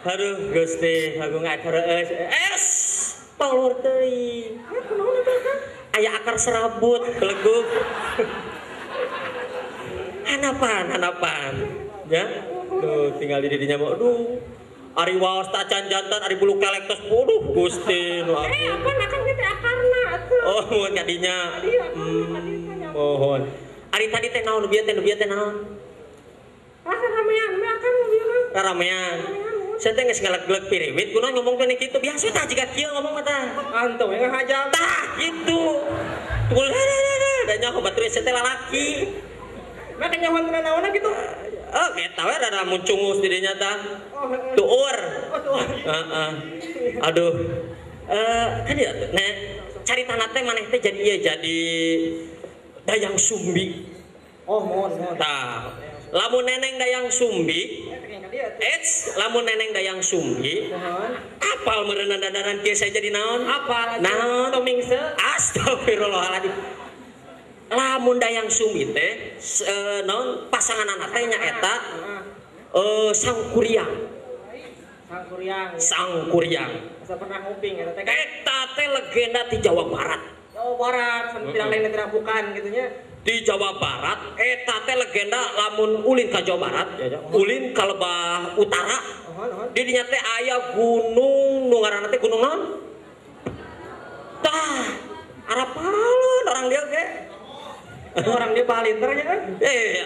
Aduh, Gusti, aku ngakereus. Palur teuing. Aya akar serabut, beleguk. Hanapan. Ya. Tuh, tinggal di didinya mah. Aduh. Ari waos tacan jantan, ari bulu kelek tos. Aduh, Gusti, nu aku. Apa nakang teh akarna atuh. Oh, mun kadinya. Mohon. Ari tadi teh naon bieu teh naon? Ramean, akan bieu mah. Ramean. Saya teh geus ngaleg-geleg piriwit, kunaon ngomong teh kitu biasa tah jiga kieu ngomong mah tah. Antum yang ngajak. Tah gitu. Tukul da nyaho batur saya teh lalaki. Mah kenyawan tenan naonna gitu. Oh, eta we rada muncungus di dinya tah. Tuur. Heeh. Aduh. Kan ya nek caritana teh maneh teh jadi Dayang Sumbi. Oh, mohon. Tah. Lamun neneng Dayang Sumbi, lamun neneng Dayang Sumbi, apal meureunna dadaran kieu saya jadi naon? Apal? Naon? Tomingse. Astagfirullahaladzim. Lamun Dayang Sumbi teh naon pasanganana teh nyaeta Sangkuriang. Sangkuriang. Asa pernah nguping eta teh. Eta teh legenda di Jawa Barat. Jawa Barat, tidak lain tidak bukan gitunya. Di Jawa Barat, eta teh legenda lamun ulin ka Jawa Barat, ulin ka lebah utara. Di dinya teh aya gunung nu ngaranna teh gunung naon? Tah, arapaleun orang dia ge. Orang dia palinter nya kan?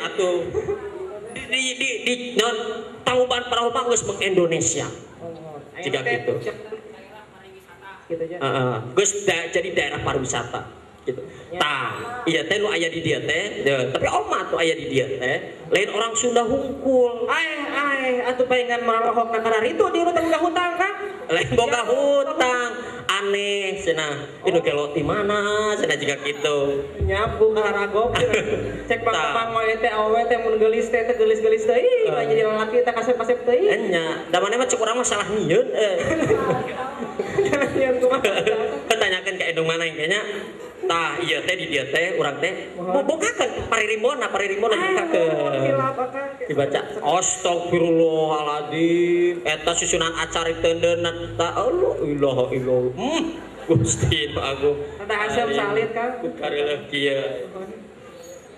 Atuh. Di non Tangkuban Perahu mah geus meng Indonesia. Jika gitu. Gitu aja. Geus jadi daerah pariwisata. Gitu. Tah, iya teh nu aya di dieu teh, tapi omah tuh aya di dieu teh, lain orang Sunda hungkul. Atuh paengan malohok na kararitu di urut boga hutang kan? Lain boga hutang. Aneh cenah. Inu gelo ti mana cenah jiga kitu. Nyapu kaharagop. Cek pang we teh awewe teh mun geulis teh geulis-geulis teuing, jadi lalaki teh kasep-kasep teuing. Enya, da maneh mah cek urang mah salah nyieun. Tanyakeun ka indung mana kayaknya. Tah, iya teh di dia teh urang teh bogakeun paririmbona bogakeun. Dibaca astagfirullahaladzim. Eta susunan acara teundeunna ta Allah ilaha illallah. Gusti aku. Ada Hasyam Salid kan? Kareuleuh kieu.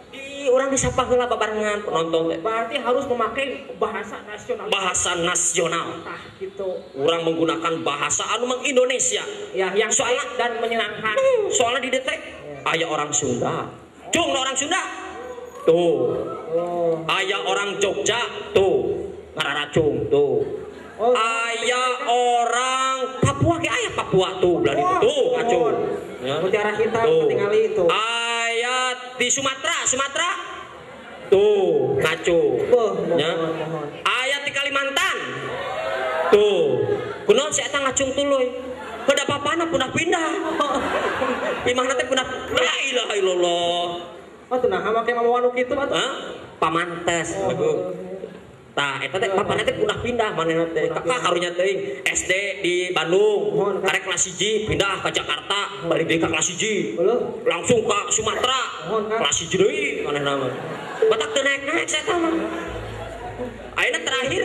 Di urang disapa heula babarengan penonton teh. Berarti harus memakai bahasa nasional. Bahasa nasional. Tah gitu. Urang menggunakan bahasa anu meng Indonesia. Ya, yang soalnya dan menyenangkan. Soalnya di detek aya orang Sunda. Cung orang Sunda. Tuh. Aya orang Jogja tuh. Ngararacung tuh. Aya orang Papua ge aya Papua tuh belah ditu tuh acung. Ya. Mutiara hitam ketinggali itu. Aya di Sumatera. Tuh, ngacung. Ya. Aya di Kalimantan. Tuh. Kunaon si eta ngacung tuluy? Kada papana punah pindah. Imahna teh punah la ilaha illallah. Atuh nah make mamawanu kitu atuh. Pamantes. Tah eta teh papana teh punah pindah manehna teh. Kakak karunya teuing SD di Bandung, karek kelas 1 pindah ka Jakarta, balik deui ka kelas 1. Langsung ka Sumatera. Kelas 1 deui manehna mah. Batak teu naik-naik saya tah mah. Ayeuna terakhir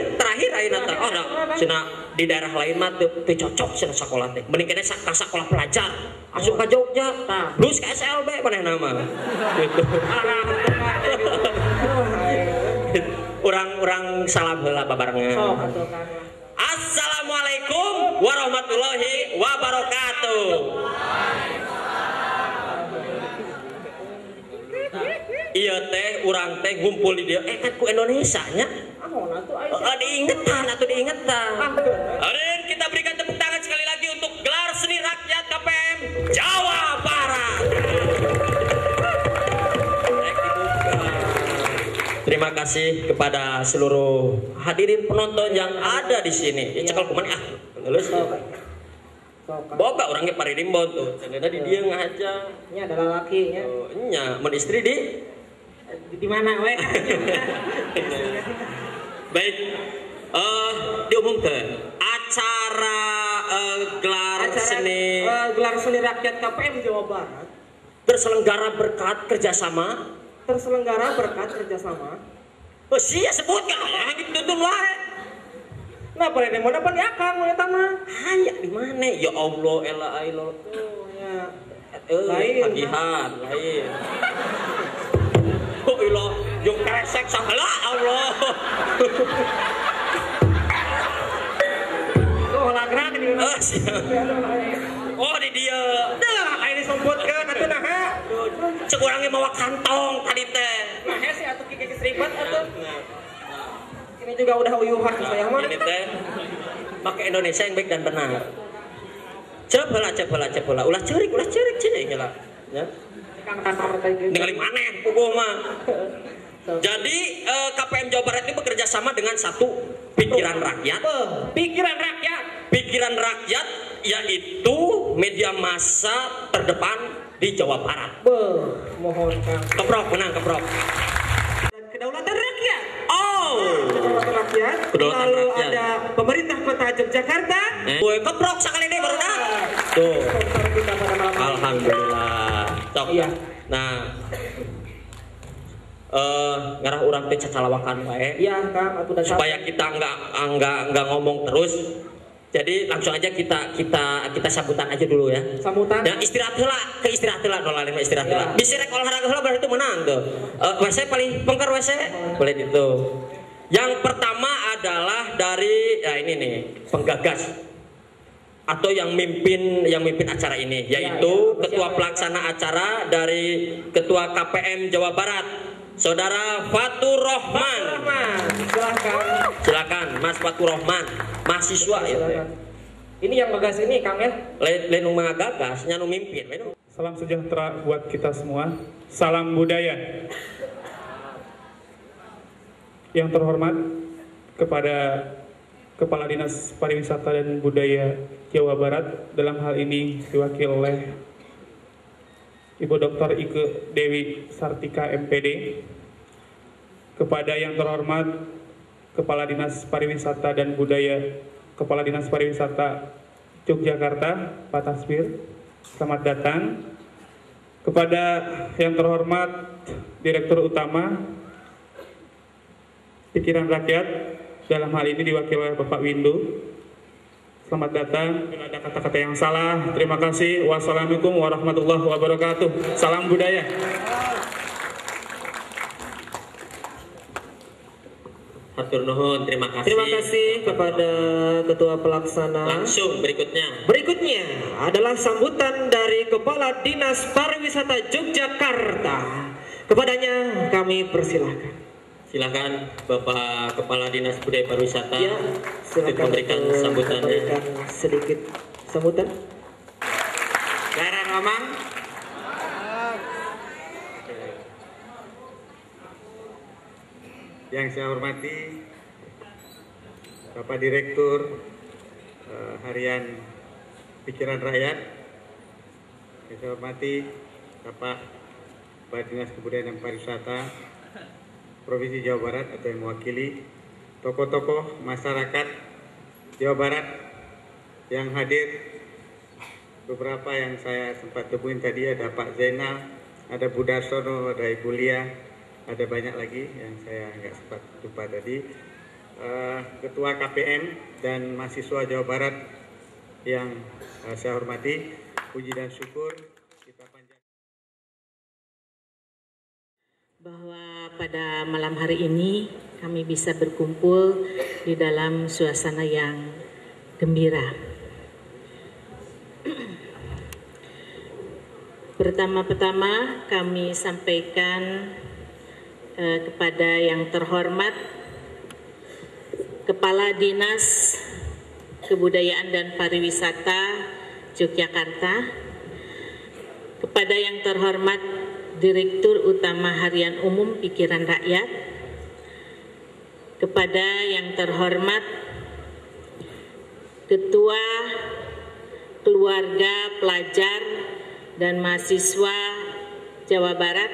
ayeuna teh. Oh da cenah di daerah lain mah teu cocok cenah sakola teh. Mending kene ka sakola pelajar. Asup ka Jogja, lulus ka SLB manehna mah. Gitu. Urang salam heula babarengan. Assalamualaikum warahmatullahi wabarakatuh. Iya teh urang teh ngumpul di dieu kan ku Indonesia nya. Diingetan. Hadirin kita berikan tepuk tangan sekali lagi untuk gelar seni rakyat KPM Jawa Barat. Terima kasih kepada seluruh hadirin penonton yang ada di sini. Cekel kumaha lulus. Boga orangnya paririmbon tuh. Ternyata di dia ngaja. Nya adalah laki nya. Nya mun istri di mana we? Baik. Diumumkan acara gelar seni rakyat KPM Jawa Barat terselenggara berkat kerjasama. Oh sia sebutkan ya gitu wae. Kenapa ini mau dapat di akang mau eta mah? Aya di mana? Ya Allah, elah ailo. Lain. Tagihan, lain. Kok ilo jeung kresek sahala Allah. Oh, lagrag di mana? Oh, di dia. Dah, ini sompotkeun atuh naha. Cek urang ge mawa kantong tadi teh. Nah, sih atuh kike seribet atuh. Ini juga udah uyuhan saya mah. Ini teh pakai Indonesia yang baik dan benar. Coba. Ulah ceurik cenah lah. Ya. Ningali maneh puguh mah. Jadi KPM Jawa Barat ini bekerja sama dengan satu pikiran rakyat. Pikiran rakyat yaitu media massa terdepan di Jawa Barat. Mohon Kang. Keprok. Kedaulatan rakyat. Oh. Kedaulatan rakyat. Kedaulatan Lalu rakyat. ada pemerintah Kota Yogyakarta. Boy keprok sekali deh baru dah. Tuh. Sponsor kita pada malam hari. Alhamdulillah. Cok. Iya. Nah, ngarah urang teh cacalawakan wae. Iya, Kang, atuh dan Supaya kita enggak ngomong terus. Jadi langsung aja kita sambutan aja dulu ya. sambutan. Dan istirahat heula, dolar 5 istirahat heula. Ya. Bisa rek olahraga heula berarti itu menang tuh. WC paling pengker WC. Boleh itu. Yang pertama adalah dari ini nih, penggagas atau yang mimpin acara ini, yaitu ketua pelaksana acara dari ketua KPM Jawa Barat, Saudara Fatur Rahman. Silakan Mas Fatur Rahman, mahasiswa ya. Ini yang ngegas ini Kang ya. Lain nu magagas, nya nu mimpin. Salam sejahtera buat kita semua. Salam budaya. Yang terhormat kepada Kepala Dinas Pariwisata dan Budaya Jawa Barat, dalam hal ini diwakili oleh Ibu Dr. Ike Dewi Sartika MPD. Kepada yang terhormat Kepala Dinas Pariwisata dan Budaya, Kepala Dinas Pariwisata Yogyakarta, Pak Tasbir, selamat datang. Kepada yang terhormat Direktur Utama Pikiran Rakyat, dalam hal ini diwakili oleh Bapak Windu, selamat datang. Bila ada kata-kata yang salah, terima kasih. Wassalamualaikum warahmatullahi wabarakatuh. Salam budaya. Hatur nuhun, terima kasih. Terima kasih kepada Ketua Pelaksana. Langsung berikutnya. Berikutnya adalah sambutan dari Kepala Dinas Pariwisata Yogyakarta. Kepadanya kami persilahkan. Silakan Bapak Kepala Dinas Budaya Pariwisata Ya, untuk memberikan sambutannya. Memberikan sedikit sambutan. Daerah Ramang. Yang saya hormati Bapak Direktur Harian Pikiran Rakyat, yang saya hormati Bapak Kepala Dinas Kebudayaan dan Pariwisata Provinsi Jawa Barat atau yang mewakili tokoh-tokoh masyarakat Jawa Barat yang hadir. Beberapa yang saya sempat temuin tadi ada Pak Zainal, ada Bu Darsono, ada Ibu Lia, ada banyak lagi yang saya nggak sempat jumpa tadi. Ketua KPM dan mahasiswa Jawa Barat yang saya hormati, puji dan syukur kita panjatkan. Bahwa pada malam hari ini kami bisa berkumpul di dalam suasana yang gembira. Pertama-tama kami sampaikan kepada yang terhormat Kepala Dinas Kebudayaan dan Pariwisata Yogyakarta, kepada yang terhormat Direktur Utama Harian Umum Pikiran Rakyat, kepada yang terhormat Ketua Keluarga Pelajar dan Mahasiswa Jawa Barat,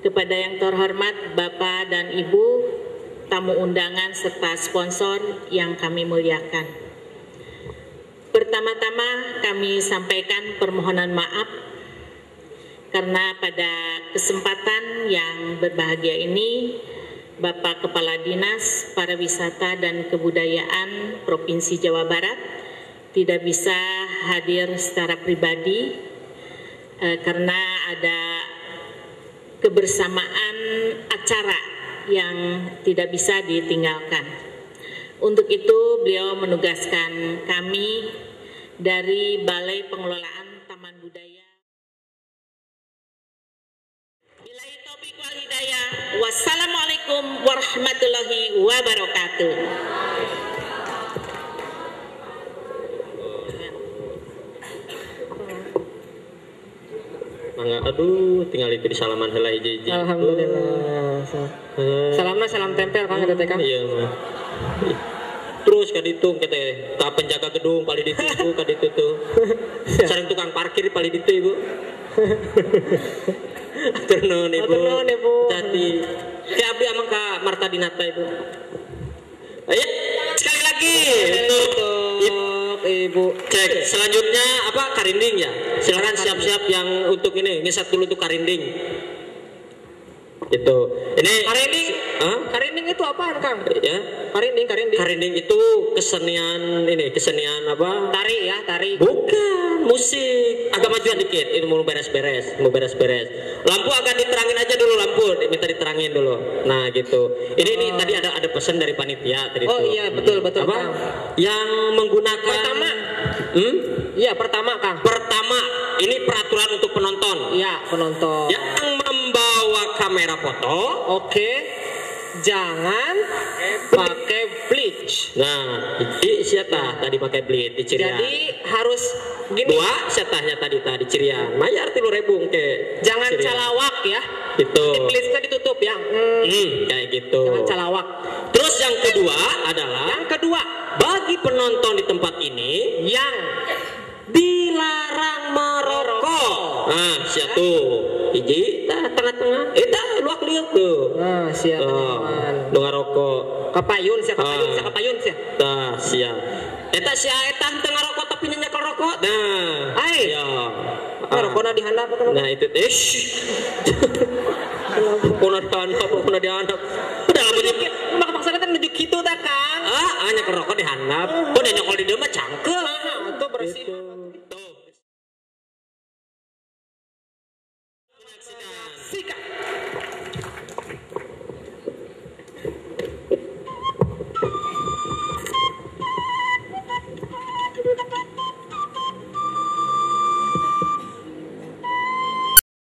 kepada yang terhormat Bapak dan Ibu, tamu undangan serta sponsor yang kami muliakan. Pertama-tama kami sampaikan permohonan maaf karena pada kesempatan yang berbahagia ini Bapak Kepala Dinas Pariwisata dan Kebudayaan Provinsi Jawa Barat tidak bisa hadir secara pribadi karena ada kebersamaan acara yang tidak bisa ditinggalkan. Untuk itu beliau menugaskan kami dari Balai Pengelolaan Taman Budaya. Billahi taufiq wal hidayah. Wassalamualaikum warahmatullahi wabarakatuh. Mangga, aduh, tinggal itu di salaman heula hiji-hiji. Alhamdulillah. Salamna salam tempel Kang eta teh Kang. Iya mah. Terus ka ditu kita ka penjaga gedung paling ditu ka ditu tuh. Sareng tukang parkir paling ditu Ibu. Atur nuhun Ibu. Atur nuhun, Ibu. Hati. Ya abdi amang ka Marta Dinata Ibu. Ayo sekali lagi untuk Ibu. cek selanjutnya apa karinding ya. Silakan siap-siap yang untuk ini ngeset dulu tuh karinding. Gitu. Ini Karinding. Hah? Karinding itu apaan Kang? Ya. Karinding. Karinding itu kesenian apa? Tari ya, tari. Bukan, musik. Agak majuan dikit. Ini mau beres-beres. Lampu agak diterangin aja dulu lampu. Minta diterangin dulu. Nah, gitu. Ini tadi ada pesan dari panitia tadi Oh tuh. iya, betul Apa? Kang. Yang menggunakan Pertama. Iya, pertama Kang. Pertama, ini peraturan untuk penonton. Iya, penonton. Yang membawa kamera foto. Oke. Jangan pakai bleach. Nah, ini siapa tadi pakai bleach di Cirian. Jadi harus gini. Dua siatahnya tadi Cirian. Mayar 3.000 ke. Jangan Cirian. calawak ya. Gitu. Bleachnya ditutup ya. Kayak gitu. Jangan calawak. Terus yang kedua adalah Yang kedua, bagi penonton di tempat ini yang dilarang merokok. Nah, siap tuh. Hiji tengah-tengah. Luak liuk tuh. nah siap Tuh, nu ngarokok. kapayun sih. Tah, siap. Eta sia eta teu ngarokok tapi nyanyakel rokok. Nah, Ai. ya. Rokona dihandap kan. Nah, itu Puna dihandap. Dalam menyebut Maka maksudnya kan nunjuk gitu tak Kang. nyakel rokok dihandap. Udah nyokol di dieu mah cangkeul. Itu bersih. Tuh. Sikat.